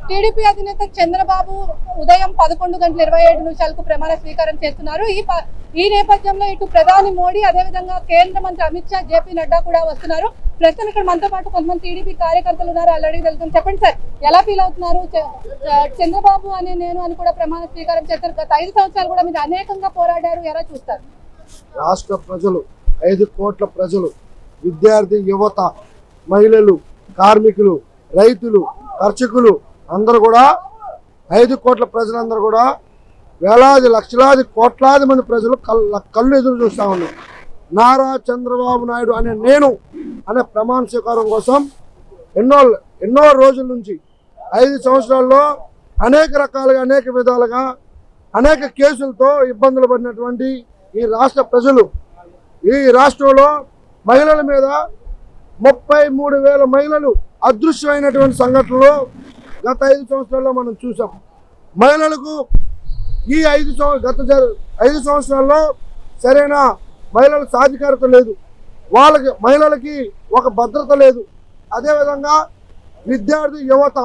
TDP అధినేత చంద్రబాబు ఉదయం 11:27 ప్రమాణ స్వీకారం చేస్తున్నారు. ఈ నేపథ్యంలో ఇటు ప్రధాని మోడీ అదేవిధంగా కేంద్ర మంత్రి అమిత్ షా జేపీ నడ్డా కూడా వస్తున్నారు. ప్రస్తుతం ఇక్కడ మనతో పాటు కొంతమంది టీడీపీ కార్యకర్తలు ఉన్నారు. ఆల్రెడీ తెలుసు. చెప్పండి సార్, ఎలా ఫీల్ అవుతున్నారు? చంద్రబాబు అని నేను అని కూడా ప్రమాణ స్వీకారం చేస్తారు. గత 5 సంవత్సరాలు కూడా మీరు అనేకంగా పోరాడారు. ఎలా చూస్తారు? రాష్ట్ర ప్రజలు 5 కోట్ల ప్రజలు, విద్యార్థి యువత, మహిళలు, కార్మికులు, రైతులు, కర్షకులు అందరూ కూడా 5 కోట్ల ప్రజలందరూ కూడా వేలాది లక్షలాది కోట్లాది మంది ప్రజలు కళ్ళు ఎదురు చూస్తూ ఉన్నారు. నారా చంద్రబాబు నాయుడు అనే నేను అనే ప్రమాణ స్వీకారం కోసం ఎన్నో రోజుల నుంచి 5 సంవత్సరాల్లో అనేక రకాలుగా అనేక విధాలుగా అనేక కేసులతో ఇబ్బందులు పడినటువంటి ఈ రాష్ట్ర ప్రజలు, ఈ రాష్ట్రంలో మహిళల మీద 33,000 మహిళలు అదృశ్యమైనటువంటి సంఘటనలు గత 5 సంవత్సరాల్లో మనం చూసాం. మహిళలకు ఈ 5 సంవత్సరాల్లో సరైన మహిళల సాధికారత లేదు, మహిళలకి ఒక భద్రత లేదు. అదేవిధంగా విద్యార్థి యువత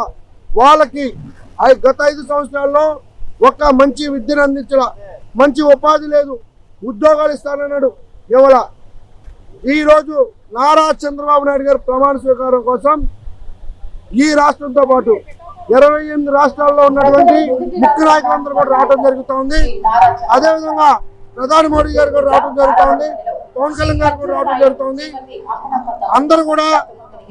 వాళ్ళకి గత 5 సంవత్సరాల్లో ఒక మంచి విద్యను అందించడం, మంచి ఉపాధి లేదు, ఉద్యోగాలు ఇస్తానన్నాడు ఇవాళ. ఈరోజు నారా చంద్రబాబు నాయుడు గారి ప్రమాణ స్వీకారం కోసం ఈ రాష్ట్రంతో పాటు 28 రాష్ట్రాల్లో ఉన్నటువంటి ముఖ్య నాయకులందరూ కూడా రావడం జరుగుతుంది. అదేవిధంగా ప్రధాని మోడీ గారు కూడా రావడం జరుగుతుంది, పవన్ కళ్యాణ్ గారు కూడా రావడం జరుగుతుంది. అందరూ కూడా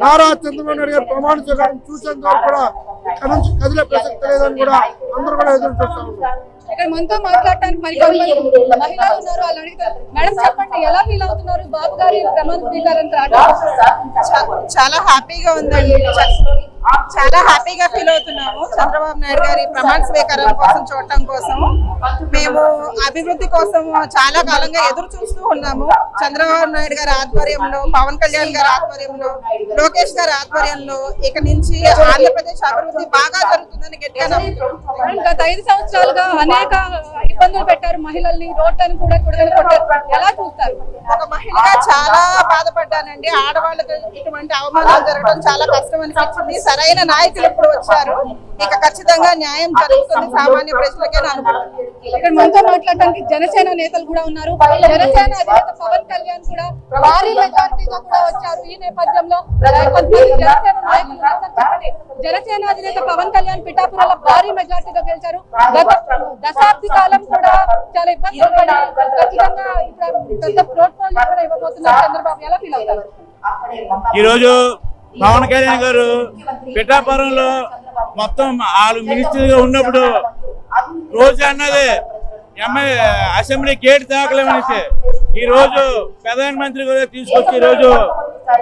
నారా చంద్రబాబు నాయుడు గారి ప్రమాణ స్వీకారం చూసేంత వరకు కూడా ఇక్కడ నుంచి కదిలే ప్రసక్తి లేదని కూడా అందరూ కూడా ఎదురు చూస్తూ ఉన్నారు. ఇక్కడ మనతో మాట్లాడటానికి మహిళలు ఉన్నారు. వాళ్ళు అడుగుతారు, మేడం చెప్పండి, ఎలా ఫీల్ అవుతున్నారు బాబు గారి ప్రమాణ స్వీకారం? చాలా హ్యాపీగా ఉందండి, చాలా హ్యాపీగా ఫీల్ అవుతున్నాము. చంద్రబాబు నాయుడు గారి ప్రమాణ స్వీకారం కోసం చూడటం కోసం మేము అభివృద్ధి కోసం చాలా కాలంగా ఎదురు చూస్తూ ఉన్నాము. చంద్రబాబు నాయుడు గారి ఆధ్వర్యంలో, పవన్ కళ్యాణ్ గారి ఆధ్వర్యంలో, లోకేష్ గారి ఆధ్వర్యంలో ఇక నుంచి ఆంధ్రప్రదేశ్ అభివృద్ధి బాగా జరుగుతుందని గట్టిగా నమ్ముతున్నాం. గత 5 సంవత్సరాలుగా అనేక ఇబ్బందులు పెట్టారు మహిళల్ని, రోడ్లను కూడా కొట్టారు. ఎలా చూస్తారు? ఒక మహిళగా చాలా బాధపడ్డానండి. ఆడవాళ్ళకి ఇటువంటి అవమానాలు జరగడం చాలా కష్టం అనిపించింది. సరైన నాయకులు ఇప్పుడు వచ్చారు, ఇక ఖచ్చితంగా న్యాయం జరుగుతుంది సామాన్య ప్రజలకే అనుకుంటున్నాను. ఇక్కడ మనతో మాట్లాడడానికి జనసేన నేతలు కూడా ఉన్నారు. జనసేన అధినేత పవన్ కళ్యాణ్ కూడా భారీ మెజార్టీతో కూడా వచ్చారు. ఈ నేపథ్యంలో జనసేన నాయకులు జనసేన అధినేత పవన్ కళ్యాణ్ పిఠాపురంలో భారీ మెజార్టీతో గెలిచారు. గత దశాబ్ది కాలం కూడా చాలా ఇబ్బందులు పడి ఖచ్చితంగా పెద్ద ప్రోత్సాహం కూడా ఇవ్వబోతున్నారు చంద్రబాబు. ఎలా ఫీల్ అవుతారు? ఈరోజు పవన్ కళ్యాణ్ గారు పిఠాపురంలో మొత్తం వాళ్ళు మినిస్టర్గా ఉన్నప్పుడు రోజు అన్నది అసెంబ్లీ గేట్ దాఖలేమనేసి ఈ రోజు ప్రధానమంత్రి కూడా తీసుకొచ్చి ఈ రోజు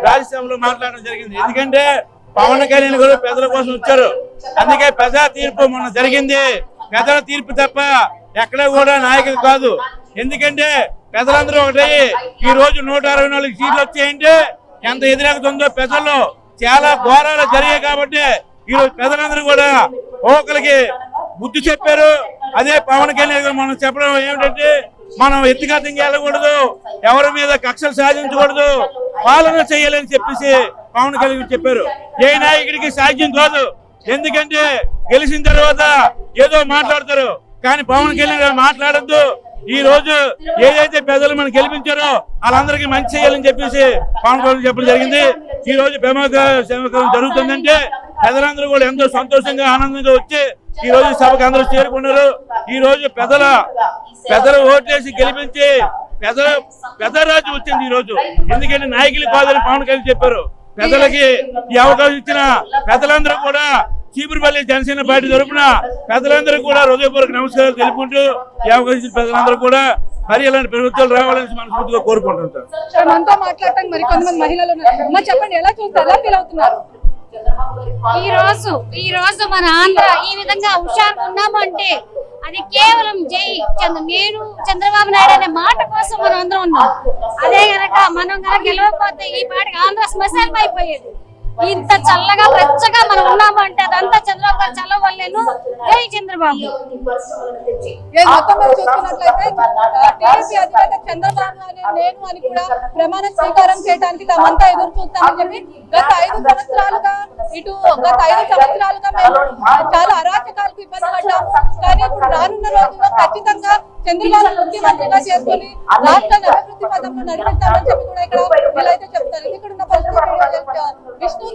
రాజ్యసభలో మాట్లాడడం జరిగింది. ఎందుకంటే పవన్ కళ్యాణ్ గారు ప్రజల కోసం వచ్చారు. అందుకే ప్రజా తీర్పు మొన్న జరిగింది. ప్రజల తీర్పు తప్ప ఎక్కడ కూడా నాయకులు కాదు. ఎందుకంటే ప్రజలందరూ ఒకటయ్యి ఈ రోజు 164 సీట్లు వచ్చాయంటే ఎంత ఎదురెక్కుతుందో ప్రజల్లో చాలా ఘోరాలు జరిగాయి. కాబట్టి ఈరోజు ప్రజలందరూ కూడా ఒకరికి బుద్ధి చెప్పారు. అదే పవన్ కళ్యాణ్ గారు మనం చెప్పడం ఏమిటంటే మనం వ్యక్తిగతంగా వెళ్ళకూడదు, ఎవరి మీద కక్షలు సాధించకూడదు, పాలన చేయాలని చెప్పేసి పవన్ కళ్యాణ్ చెప్పారు. ఏ నాయకుడికి సాధ్యం కాదు. ఎందుకంటే గెలిచిన తర్వాత ఏదో మాట్లాడతారు, కానీ పవన్ కళ్యాణ్ గారు మాట్లాడద్దు. ఈ రోజు ఏదైతే ప్రజలు మనం గెలిపించారో వాళ్ళందరికీ మంచి చేయాలని చెప్పేసి పవన్ కళ్యాణ్ చెప్పడం జరిగింది. ఈ రోజు ప్రమాదం జరుగుతుందంటే ప్రజలందరూ కూడా ఎంతో సంతోషంగా ఆనందంగా వచ్చి ఈ రోజు సభకు అందరూ చేరుకున్నారు. ఈ రోజు పెద్దలు ఓట్లేసి గెలిపించి పెద్దరాజు వచ్చింది ఈ రోజు. ఎందుకంటే నాయకులు కాదని పవన్ కళ్యాణ్ చెప్పారు. పెద్దలకి ఈ అవకాశం ఇచ్చిన పెద్దలందరూ కూడా చీపురుపల్లి జనసేన పార్టీ తరఫున పెద్దలందరూ కూడా హృదయపూర్వక నమస్కారాలు తెలుపుకుంటూ ఈ అవకాశం ఇచ్చిన పెద్దలందరూ కూడా మరి ఇలాంటి ప్రభుత్వాలు రావాలని మనస్ఫూర్తిగా కోరుకుంటుంటారు. మనతో మాట్లాడటానికి మరి కొంతమంది మహిళలు ఉన్నారు. చెప్పండి, ఎలా చూస్తారు? ఎలా ఫీల్ అవుతున్నారు? ఈ రోజు మన ఆంధ్ర ఈ విధంగా హుషారుగా ఉన్నామంటే అది కేవలం నేను చంద్రబాబు నాయుడు అనే మాట కోసం మనం అందరం ఉన్నాం. అదే గనక మనం గెలవకపోతే ఈ పాటికి ఆంధ్ర శ్మశానం అయిపోయేది. ఇంత చల్లగా వెచ్చగా మనం ఉన్నాము అంటే అదంతా చంద్రబాబు గారు చల్ల వల్లేను. జై చంద్రబాబు. మొత్తం మీద చూసుకున్నట్లయితే టీడీపీ అధినేత చంద్రబాబు నేను అని కూడా ప్రమాణ స్వీకారం చేయడానికి తమంతా ఎదురు చూస్తామని చెప్పి గత 5 సంవత్సరాలుగా మేము చాలా అరాచకాలకు ఇబ్బంది పడ్డాం. కానీ ఇప్పుడు రానున్న రోజుల్లో ఖచ్చితంగా చంద్రబాబు ముఖ్యమంత్రిగా చేసుకుని రాష్ట్రాన్ని అభివృద్ధి పథంలో నడిపిస్తామని చెప్పి కూడా ఇక్కడ వీళ్ళైతే చెప్తారు. ఇక్కడ ఉన్న విష్ణు